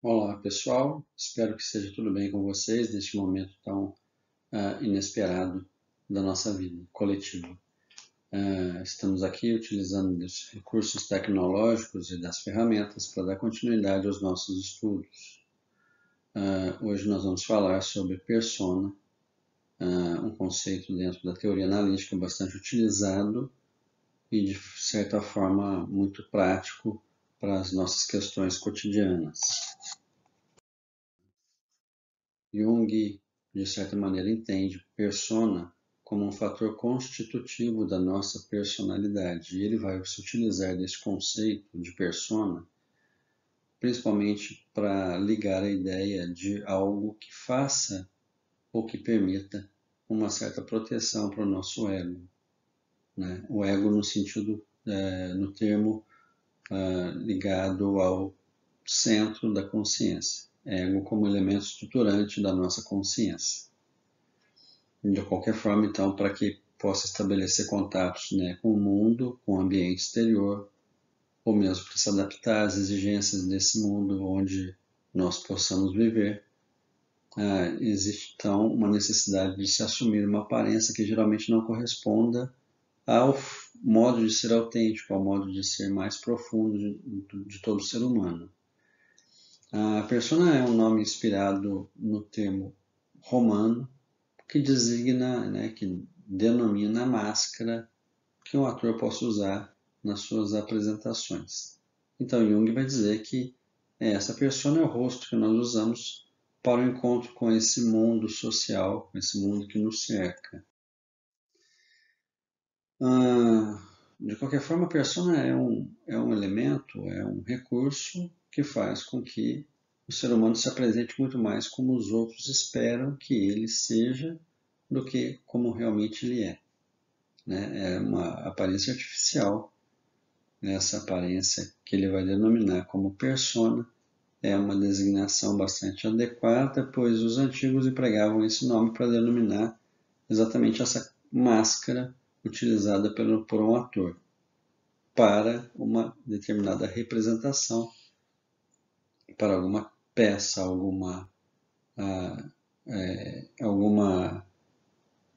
Olá pessoal, espero que esteja tudo bem com vocês neste momento tão inesperado da nossa vida coletiva. Estamos aqui utilizando dos recursos tecnológicos e das ferramentas para dar continuidade aos nossos estudos. Hoje nós vamos falar sobre persona, um conceito dentro da teoria analítica bastante utilizado e de certa forma muito prático para as nossas questões cotidianas. Jung, de certa maneira, entende persona como um fator constitutivo da nossa personalidade. E ele vai se utilizar desse conceito de persona principalmente para ligar a ideia de algo que faça ou que permita uma certa proteção para o nosso ego. Né? O ego no sentido, no termo ligado ao centro da consciência. Ego como elemento estruturante da nossa consciência. De qualquer forma, então, para que possa estabelecer contatos, né, com o mundo, com o ambiente exterior, ou mesmo para se adaptar às exigências desse mundo onde nós possamos viver, existe então uma necessidade de se assumir uma aparência que geralmente não corresponda ao modo de ser autêntico, ao modo de ser mais profundo de todo ser humano. A persona é um nome inspirado no termo romano que designa, né, que denomina a máscara que um ator possa usar nas suas apresentações. Então Jung vai dizer que essa persona é o rosto que nós usamos para o encontro com esse mundo social, com esse mundo que nos cerca. De qualquer forma, a persona é um elemento, é um recurso que faz com que o ser humano se apresente muito mais como os outros esperam que ele seja do que como realmente ele é. Né? É uma aparência artificial. Essa aparência que ele vai denominar como persona é uma designação bastante adequada, pois os antigos empregavam esse nome para denominar exatamente essa máscara utilizada por um ator para uma determinada representação, para alguma peça,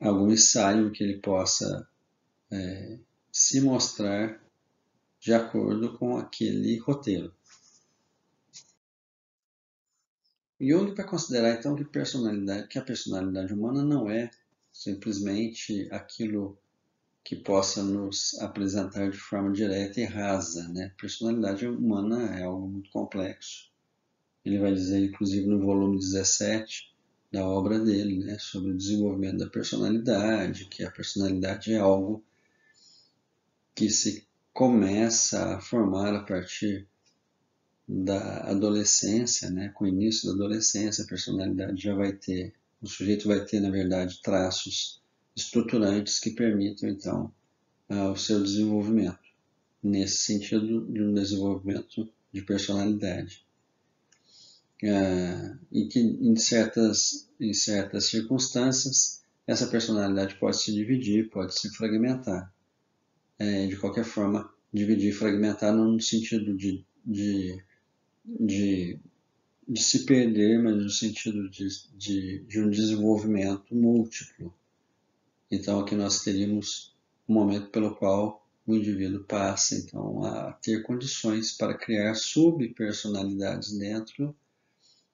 algum ensaio que ele possa se mostrar de acordo com aquele roteiro. Jung vai considerar então que a personalidade humana não é simplesmente aquilo que possa nos apresentar de forma direta e rasa. Né? Personalidade humana é algo muito complexo. Ele vai dizer, inclusive, no volume 17 da obra dele, né, sobre o desenvolvimento da personalidade, que a personalidade é algo que se começa a formar a partir da adolescência, né, com o início da adolescência, a personalidade já vai ter, o sujeito vai ter, na verdade, traços estruturantes que permitam, então, o seu desenvolvimento, nesse sentido de um desenvolvimento de personalidade. E que em certas circunstâncias essa personalidade pode se dividir, pode se fragmentar. De qualquer forma, dividir e fragmentar não no sentido de se perder, mas no sentido de um desenvolvimento múltiplo. Então aqui nós teríamos um momento pelo qual o indivíduo passa então a ter condições para criar subpersonalidades dentro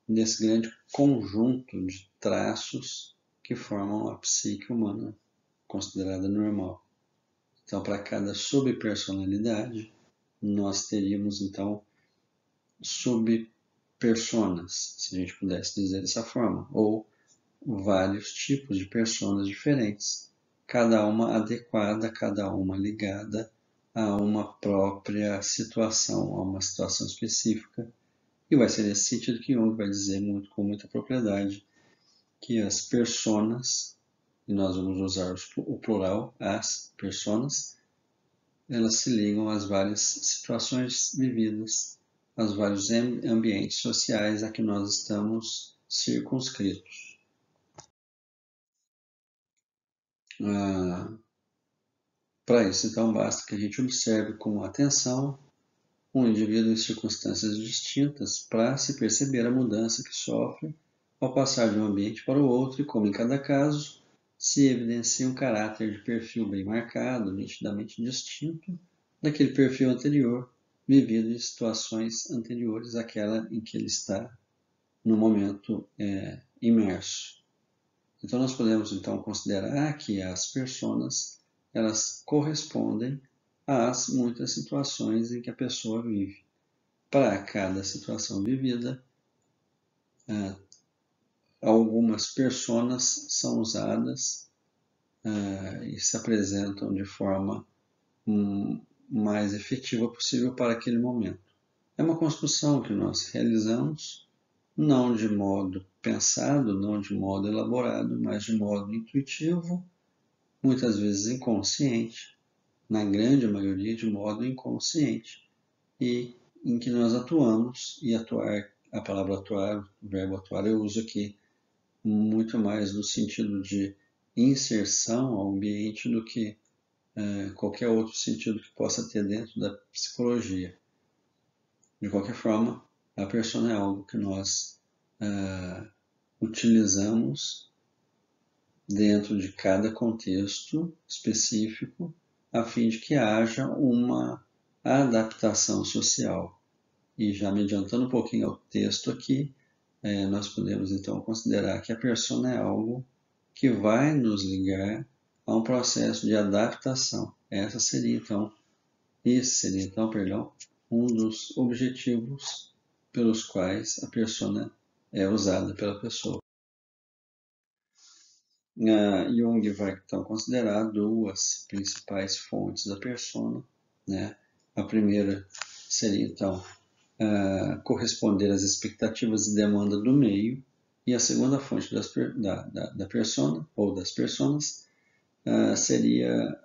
desse grande conjunto de traços que formam a psique humana considerada normal. Então, para cada subpersonalidade, nós teríamos então subpersonas, se a gente pudesse dizer dessa forma, ou vários tipos de personas diferentes, cada uma adequada, cada uma ligada a uma própria situação, a uma situação específica. E vai ser nesse sentido que Jung vai dizer com muita propriedade que as personas, e nós vamos usar o plural, as personas, elas se ligam às várias situações vividas, aos vários ambientes sociais a que nós estamos circunscritos. Para isso, então, basta que a gente observe com atenção um indivíduo em circunstâncias distintas para se perceber a mudança que sofre ao passar de um ambiente para o outro e como em cada caso se evidencia um caráter de perfil bem marcado, nitidamente distinto daquele perfil anterior, vivido em situações anteriores àquela em que ele está no momento imerso. Então nós podemos então considerar que as personas elas correspondem às muitas situações em que a pessoa vive. Para cada situação vivida, algumas personas são usadas e se apresentam de forma mais efetiva possível para aquele momento. É uma construção que nós realizamos não de modo pensado, não de modo elaborado, mas de modo intuitivo, muitas vezes inconsciente, na grande maioria de modo inconsciente, e em que nós atuamos, e atuar, a palavra atuar, o verbo atuar eu uso aqui muito mais no sentido de inserção ao ambiente do que qualquer outro sentido que possa ter dentro da psicologia. De qualquer forma, a persona é algo que nós utilizamos dentro de cada contexto específico, a fim de que haja uma adaptação social. E já me adiantando um pouquinho ao texto aqui, nós podemos então considerar que a persona é algo que vai nos ligar a um processo de adaptação. Esse seria então, um dos objetivos pelos quais a persona é usada pela pessoa. Jung vai então considerar duas principais fontes da persona, né? A primeira seria então corresponder às expectativas e demanda do meio, e a segunda fonte da persona ou das personas seria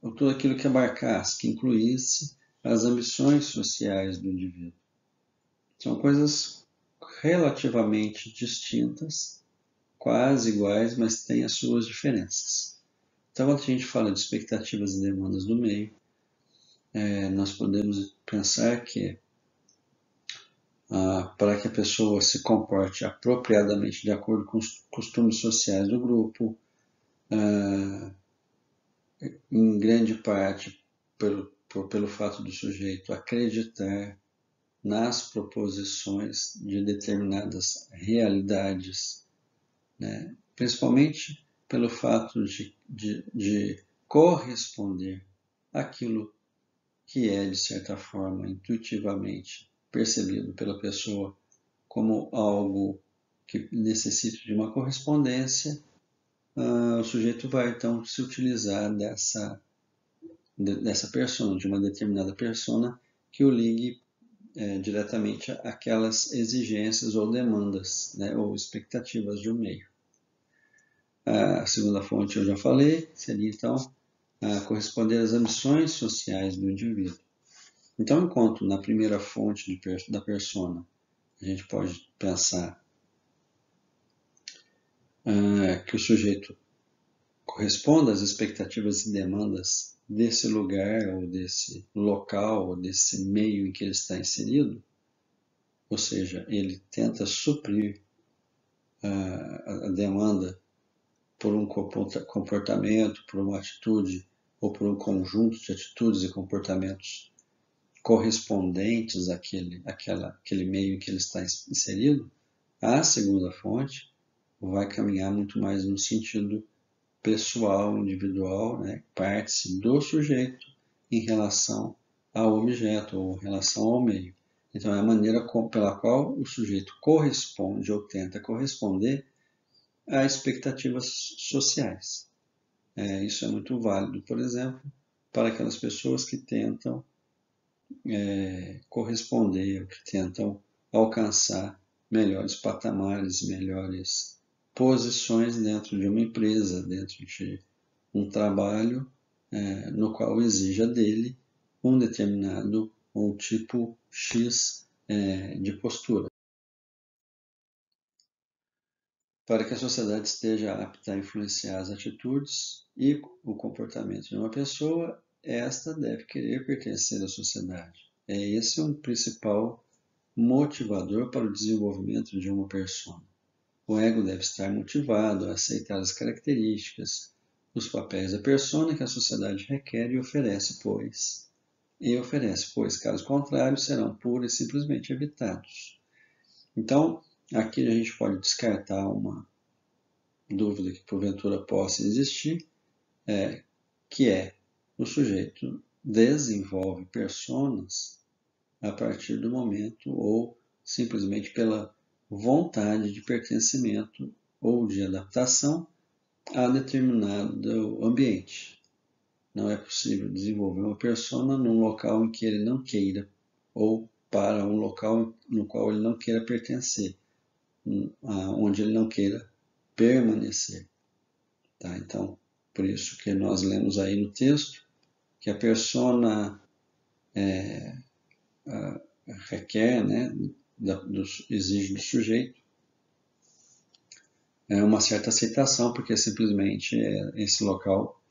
tudo aquilo que abarcasse, que incluísse as ambições sociais do indivíduo. São coisas relativamente distintas, quase iguais, mas têm as suas diferenças. Então, quando a gente fala de expectativas e demandas do meio, nós podemos pensar que para que a pessoa se comporte apropriadamente de acordo com os costumes sociais do grupo, em grande parte pelo fato do sujeito acreditar nas proposições de determinadas realidades, né? Principalmente pelo fato de corresponder àquilo que é, de certa forma, intuitivamente percebido pela pessoa como algo que necessita de uma correspondência, o sujeito vai então se utilizar dessa persona, de uma determinada persona que o ligue diretamente àquelas exigências ou demandas, né, ou expectativas de um meio. A segunda fonte eu já falei, seria então corresponder às ambições sociais do indivíduo. Então, enquanto na primeira fonte da persona a gente pode pensar que o sujeito corresponda às expectativas e demandas desse lugar, ou desse local, ou desse meio em que ele está inserido, ou seja, ele tenta suprir a demanda por um comportamento, por uma atitude, ou por um conjunto de atitudes e comportamentos correspondentes àquele meio em que ele está inserido, a segunda fonte vai caminhar muito mais no sentido pessoal, individual, né? Parte-se do sujeito em relação ao objeto ou em relação ao meio. Então, é a maneira pela qual o sujeito corresponde ou tenta corresponder a expectativas sociais. Isso é muito válido, por exemplo, para aquelas pessoas que tentam corresponder, que tentam alcançar melhores patamares, melhores posições dentro de uma empresa, dentro de um trabalho no qual exija dele um determinado ou tipo X de postura. Para que a sociedade esteja apta a influenciar as atitudes e o comportamento de uma pessoa, esta deve querer pertencer à sociedade. Esse é um principal motivador para o desenvolvimento de uma persona. O ego deve estar motivado a aceitar as características, os papéis da persona que a sociedade requer e oferece, pois, caso contrário, serão pura e simplesmente evitados. Então, aqui a gente pode descartar uma dúvida que porventura possa existir, que é o sujeito desenvolve personas a partir do momento ou simplesmente pela vontade de pertencimento ou de adaptação a determinado ambiente. Não é possível desenvolver uma persona num local em que ele não queira ou para um local no qual ele não queira pertencer, onde ele não queira permanecer. Tá? Então, por isso que nós lemos aí no texto que a persona requer, né, exige do sujeito uma certa aceitação, porque simplesmente esse local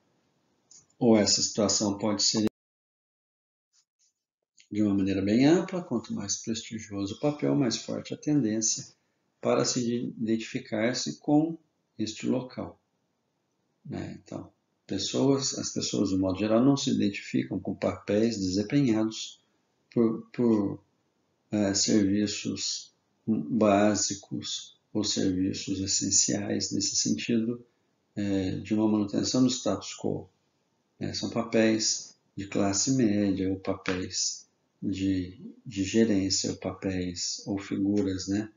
ou essa situação pode ser de uma maneira bem ampla. Quanto mais prestigioso o papel, mais forte a tendência para se identificar-se com este local. Né? Então, as pessoas, de modo geral, não se identificam com papéis desempenhados por serviços básicos ou serviços essenciais, nesse sentido, de uma manutenção do status quo. São papéis de classe média ou papéis de gerência ou papéis ou figuras, né,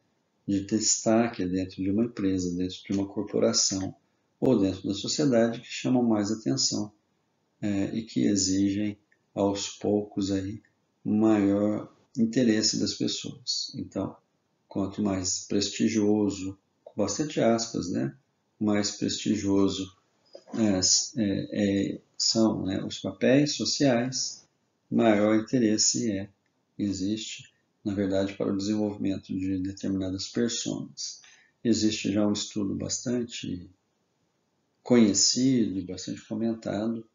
de destaque dentro de uma empresa, dentro de uma corporação ou dentro da sociedade que chamam mais atenção e que exigem aos poucos aí maior interesse das pessoas. Então, quanto mais prestigioso, com bastante aspas, né, mais prestigioso são, né, os papéis sociais, maior interesse existe, na verdade, para o desenvolvimento de determinadas personas. Existe já um estudo bastante conhecido, bastante comentado,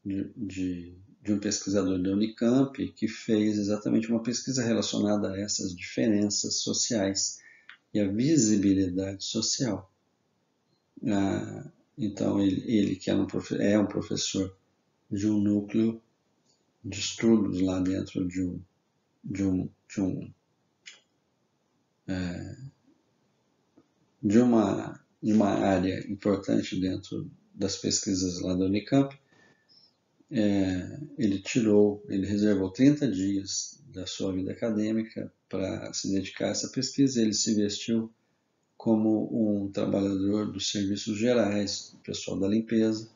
de um pesquisador da Unicamp que fez exatamente uma pesquisa relacionada a essas diferenças sociais e a visibilidade social. Então, ele que é um professor de um núcleo de estudos lá dentro de uma área importante dentro das pesquisas lá da Unicamp, ele reservou 30 dias da sua vida acadêmica para se dedicar a essa pesquisa. Ele se vestiu como um trabalhador dos serviços gerais, do pessoal da limpeza,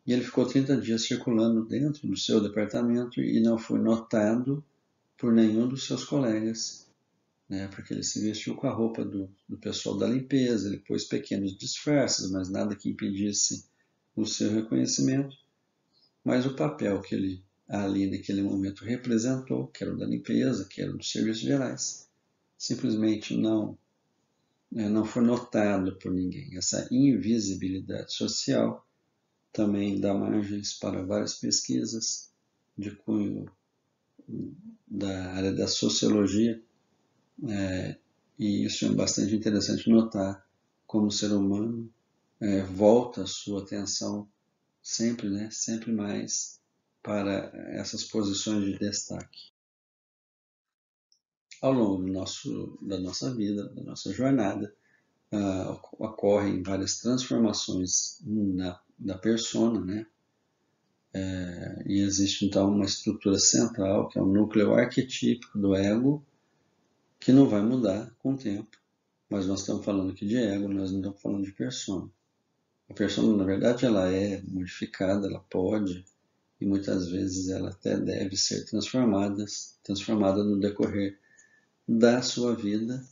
e ele ficou 30 dias circulando dentro do seu departamento e não foi notado por nenhum dos seus colegas, né, porque ele se vestiu com a roupa do pessoal da limpeza, ele pôs pequenos disfarces, mas nada que impedisse o seu reconhecimento. Mas o papel que ele ali naquele momento representou, que era o da limpeza, que era dos serviços gerais, simplesmente não foi notado por ninguém. Essa invisibilidade social também dá margens para várias pesquisas de cunho da área da sociologia, e isso é bastante interessante notar como o ser humano volta a sua atenção sempre, né, sempre mais para essas posições de destaque. Ao longo da nossa vida, da nossa jornada, ocorrem várias transformações da persona, né? E existe então uma estrutura central, que é o núcleo arquetípico do ego, que não vai mudar com o tempo. Mas nós estamos falando aqui de ego, nós não estamos falando de persona. A persona, na verdade, ela é modificada, ela pode, e muitas vezes ela até deve ser transformada no decorrer da sua vida.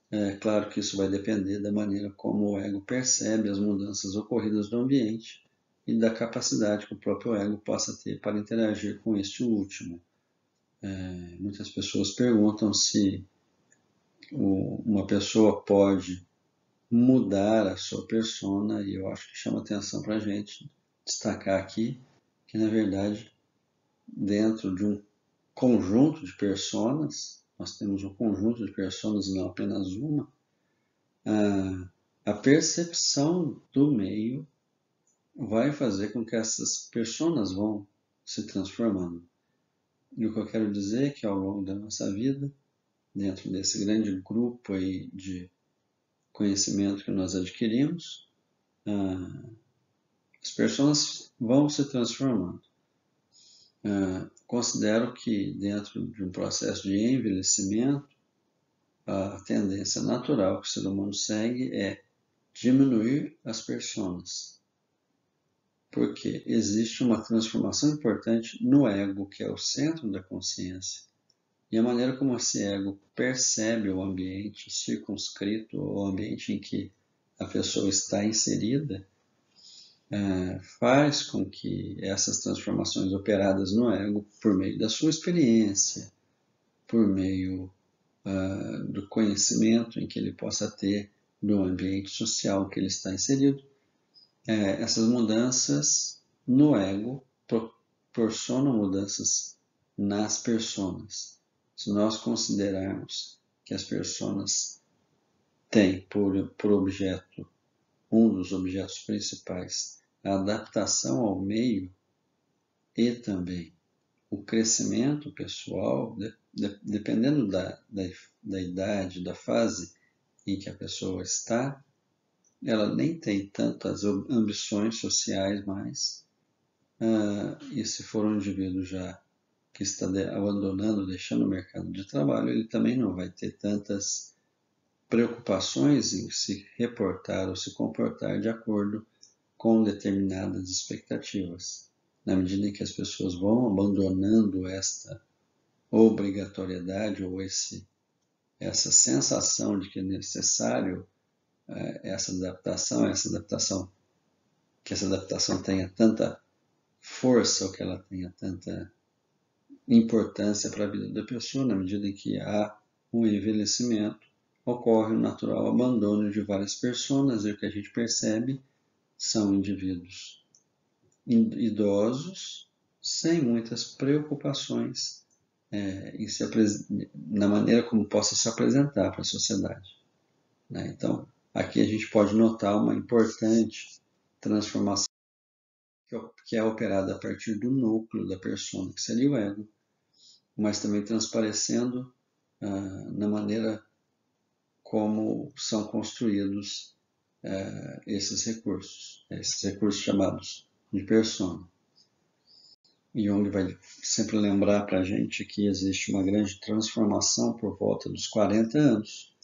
É claro que isso vai depender da maneira como o ego percebe as mudanças ocorridas no ambiente e da capacidade que o próprio ego possa ter para interagir com este último. Muitas pessoas perguntam se uma pessoa pode mudar a sua persona, e eu acho que chama atenção para a gente destacar aqui que na verdade, dentro de um conjunto de personas, nós temos um conjunto de personas e não apenas uma, a percepção do meio vai fazer com que essas personas vão se transformando. E o que eu quero dizer é que ao longo da nossa vida, dentro desse grande grupo aí de conhecimento que nós adquirimos, as pessoas vão se transformando. Considero que dentro de um processo de envelhecimento, a tendência natural que o ser humano segue é diminuir as personas, porque existe uma transformação importante no ego, que é o centro da consciência, e a maneira como esse ego percebe o ambiente circunscrito, o ambiente em que a pessoa está inserida, faz com que essas transformações operadas no ego, por meio da sua experiência, por meio do conhecimento em que ele possa ter do ambiente social que ele está inserido, essas mudanças no ego proporcionam mudanças nas personas. Se nós considerarmos que as personas têm por objeto, um dos objetos principais, a adaptação ao meio e também o crescimento pessoal, dependendo da idade, da fase em que a pessoa está, ela nem tem tantas ambições sociais mais, e se for um indivíduo já que está abandonando, deixando o mercado de trabalho, ele também não vai ter tantas preocupações em se reportar ou se comportar de acordo com determinadas expectativas. Na medida em que as pessoas vão abandonando esta obrigatoriedade ou essa sensação de que é necessário essa adaptação, que essa adaptação tenha tanta força ou que ela tenha tanta importância para a vida da pessoa, na medida em que há um envelhecimento, ocorre o natural abandono de várias pessoas, e o que a gente percebe são indivíduos idosos sem muitas preocupações na maneira como possa se apresentar para a sociedade. Então, aqui a gente pode notar uma importante transformação que é operada a partir do núcleo da persona, que seria o ego, mas também transparecendo na maneira como são construídos esses recursos chamados de persona. Jung vai sempre lembrar para a gente que existe uma grande transformação por volta dos 40 anos,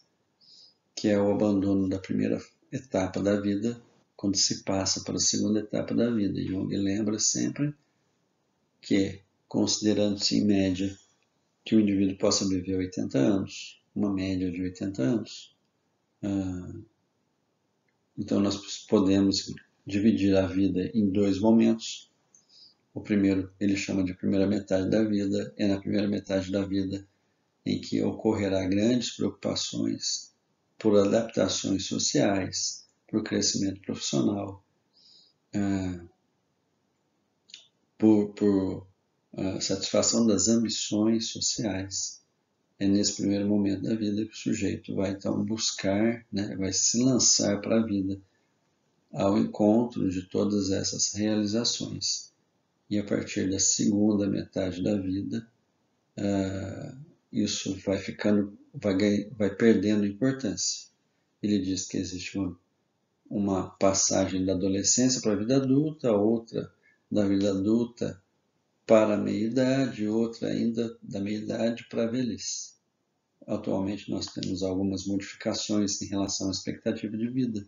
que é o abandono da primeira etapa da vida, quando se passa para a segunda etapa da vida. Jung lembra sempre que, considerando-se em média que o indivíduo possa viver 80 anos, uma média de 80 anos, então nós podemos dividir a vida em dois momentos. O primeiro ele chama de primeira metade da vida, é na primeira metade da vida em que ocorrerá grandes preocupações por adaptações sociais, por crescimento profissional, por satisfação das ambições sociais. É nesse primeiro momento da vida que o sujeito vai então buscar, vai se lançar para a vida ao encontro de todas essas realizações. E a partir da segunda metade da vida, isso vai perdendo importância. Ele diz que existe uma passagem da adolescência para a vida adulta, outra da vida adulta para a meia-idade, outra ainda da meia-idade para a velhice. Atualmente nós temos algumas modificações em relação à expectativa de vida,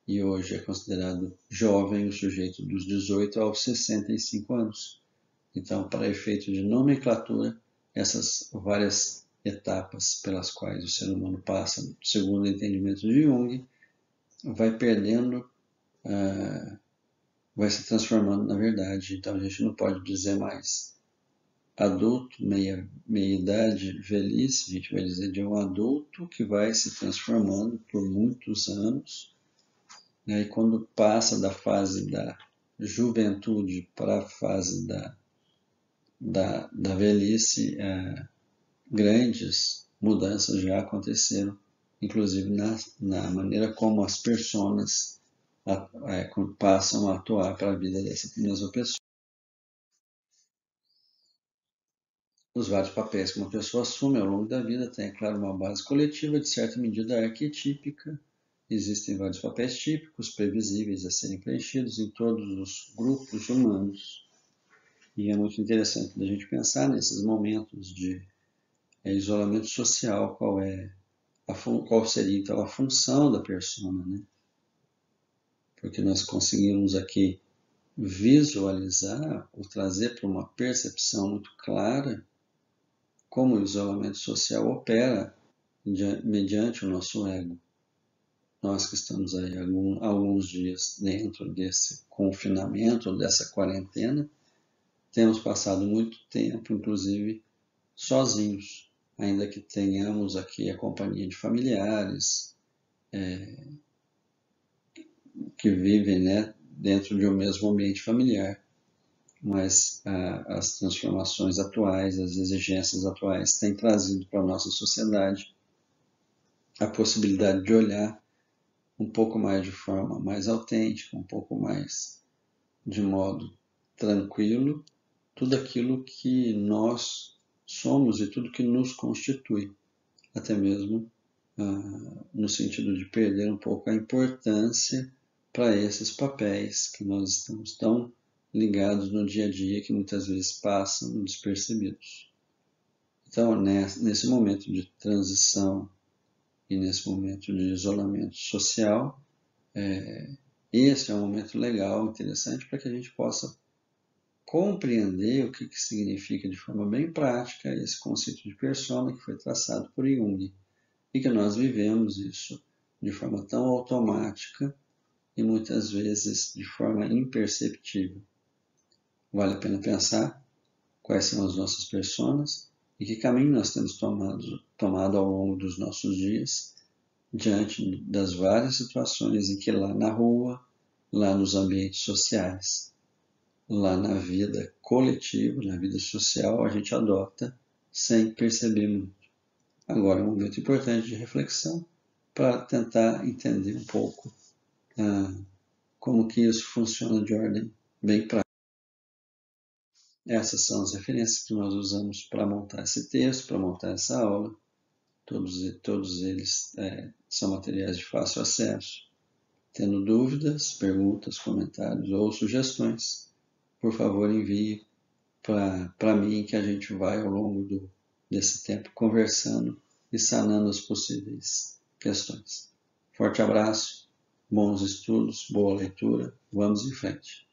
e hoje é considerado jovem o sujeito dos 18 aos 65 anos. Então, para efeito de nomenclatura, essas várias etapas pelas quais o ser humano passa, segundo o entendimento de Jung, vai perdendo, vai se transformando na verdade. Então, a gente não pode dizer mais adulto, meia-idade, velhice, a gente vai dizer de um adulto que vai se transformando por muitos anos, e quando passa da fase juventude para a fase da velhice, grandes mudanças já aconteceram, inclusive na maneira como as personas passam a atuar para a vida dessa mesma pessoa. Os vários papéis que uma pessoa assume ao longo da vida têm, é claro, uma base coletiva, de certa medida arquetípica. Existem vários papéis típicos, previsíveis a serem preenchidos em todos os grupos humanos. E é muito interessante a gente pensar nesses momentos de isolamento social, qual seria então a função da persona, né? Porque nós conseguimos aqui visualizar ou trazer para uma percepção muito clara como o isolamento social opera mediante o nosso ego. Nós que estamos aí alguns dias dentro desse confinamento, dessa quarentena, temos passado muito tempo, inclusive, sozinhos, ainda que tenhamos aqui a companhia de familiares que vivem, né, dentro de um mesmo ambiente familiar. Mas as transformações atuais, as exigências atuais têm trazido para a nossa sociedade a possibilidade de olhar um pouco mais de forma mais autêntica, um pouco mais de modo tranquilo, tudo aquilo que nós somos e tudo que nos constitui, até mesmo no sentido de perder um pouco a importância para esses papéis que nós estamos tão ligados no dia a dia que muitas vezes passam despercebidos. Então, nesse momento de transição e nesse momento de isolamento social, esse é um momento legal, interessante, para que a gente possa compreender o que significa de forma bem prática esse conceito de persona que foi traçado por Jung, e que nós vivemos isso de forma tão automática e muitas vezes de forma imperceptível. Vale a pena pensar quais são as nossas personas e que caminho nós temos tomado ao longo dos nossos dias, diante das várias situações em que lá na rua, lá nos ambientes sociais, lá na vida coletiva, na vida social, a gente adota sem perceber muito. Agora é um momento importante de reflexão para tentar entender um pouco como que isso funciona de ordem bem prática. Essas são as referências que nós usamos para montar esse texto, para montar essa aula. Todos eles são materiais de fácil acesso. Tendo dúvidas, perguntas, comentários ou sugestões, por favor envie para mim, que a gente vai ao longo desse tempo conversando e sanando as possíveis questões. Forte abraço, bons estudos, boa leitura, vamos em frente.